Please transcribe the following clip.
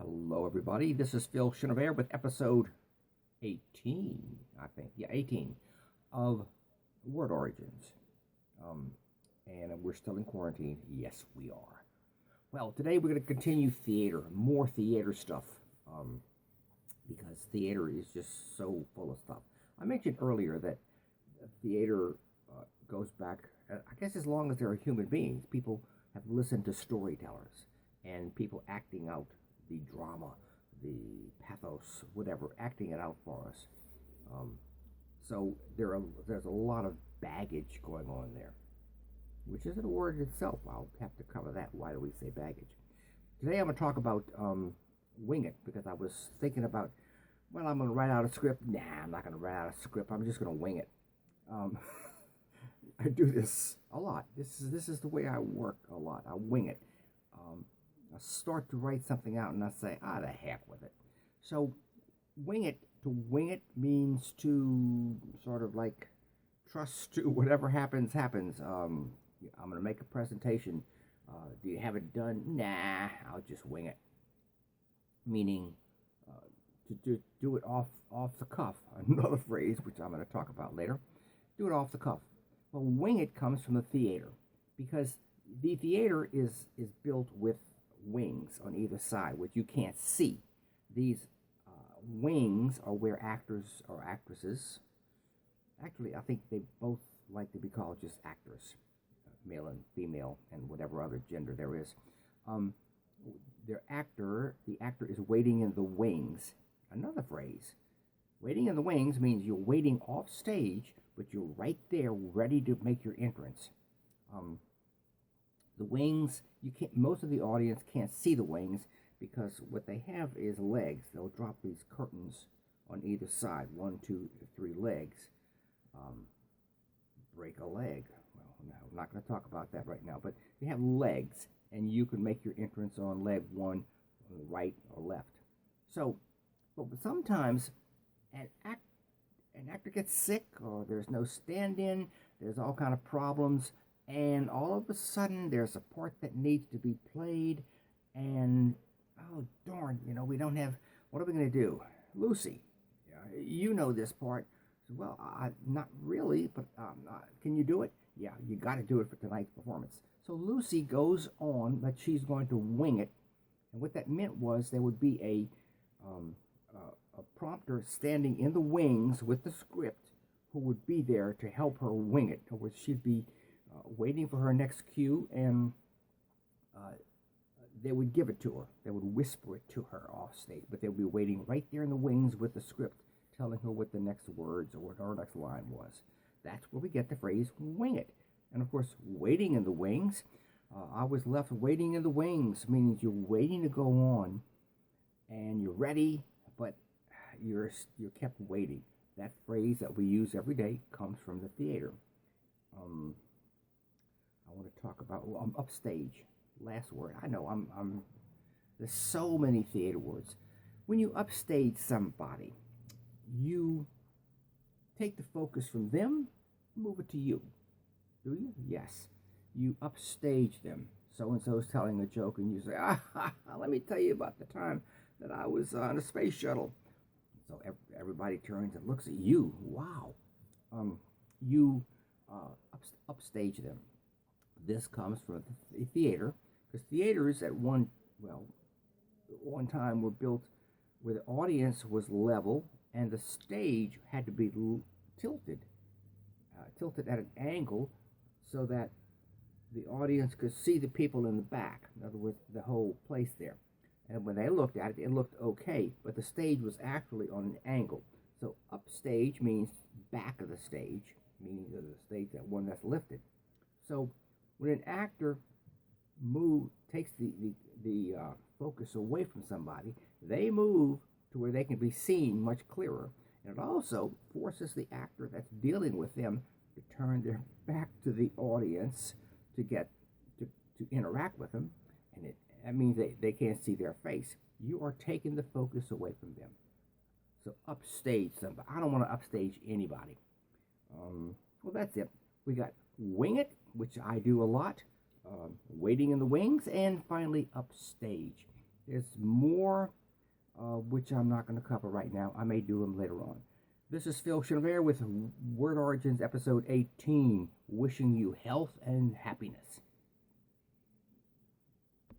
Hello, everybody. This is Phil Chenevert with episode 18, I think. Yeah, 18 of Word Origins. Um, and we're still in quarantine. Yes, we are. Well, today we're going to continue theater, more theater stuff, because theater is just so full of stuff. I mentioned earlier that theater goes back, I guess, as long as there are human beings. People have listened to storytellers and people acting out the drama, the pathos, whatever, acting it out for us. Um, so there's a lot of baggage going on there, which isn't a word itself. I'll have to cover that. Why do we say baggage? Today I'm going to talk about wing it, because I was thinking about, well, I'm going to write out a script. Nah, I'm not going to write out a script. I'm just going to wing it. Um, I do this a lot. This is the way I work a lot. I wing it. I start to write something out and I say, the heck with it. So to wing it means to sort of like trust to whatever happens. I'm going to make a presentation. Do you have it done? Nah, I'll just wing it. Meaning to do it off the cuff. Another phrase, which I'm going to talk about later. Do it off the cuff. Well, wing it comes from the theater, because the theater is built with wings on either side, which you can't see. These wings are where actors or actresses, actually, I think they both like to be called just actors, male and female, and whatever other gender there is. The actor is waiting in the wings. Another phrase. Waiting in the wings means you're waiting off stage, but you're right there ready to make your entrance. The wings, most of the audience can't see the wings, because what they have is legs. They'll drop these curtains on either side, 1, 2, 3 legs. Break a leg. Well, no, I'm not going to talk about that right now, but they have legs, and you can make your entrance on leg 1, on the right or left. So, but sometimes an actor gets sick, or there's no stand-in, there's all kind of problems, and all of a sudden there's a part that needs to be played, and oh darn, we don't have, what are we going to do? Lucy, you know this part. Well, not really, but can you do it? Yeah, you got to do it for tonight's performance. So Lucy goes on that she's going to wing it, and what that meant was there would be a prompter standing in the wings with the script, who would be there to help her wing it. In other words, she'd be waiting for her next cue, and they would give it to her. They would whisper it to her off stage, but they would be waiting right there in the wings with the script, telling her what the next words or what her next line was. That's where we get the phrase wing it. And of course, waiting in the wings, I was left waiting in the wings, meaning you're waiting to go on, and you're ready, but you're kept waiting. That phrase that we use every day comes from the theater. I want to talk about upstage. Last word. I know there's so many theater words. When you upstage somebody, you take the focus from them, move it to you. Do you? Yes. You upstage them. So-and-so is telling a joke, and you say, let me tell you about the time that I was on a space shuttle. So everybody turns and looks at you. Wow. You upstage them. This comes from the theater, because theaters at one time were built where the audience was level and the stage had to be tilted at an angle, so that the audience could see the people in the back. In other words, the whole place there. And when they looked at it, it looked okay, but the stage was actually on an angle. So upstage means back of the stage, meaning the stage, that one that's lifted. So when an actor takes the focus away from somebody, they move to where they can be seen much clearer. And it also forces the actor that's dealing with them to turn their back to the audience to get to interact with them, and that means they can't see their face. You are taking the focus away from them. So upstage somebody. I don't want to upstage anybody. Well, that's it. We got wing it, which I do a lot, waiting in the wings, and finally upstage. There's more, which I'm not going to cover right now. I may do them later on. This is Phil Chenevert with Word Origins episode 18, wishing you health and happiness.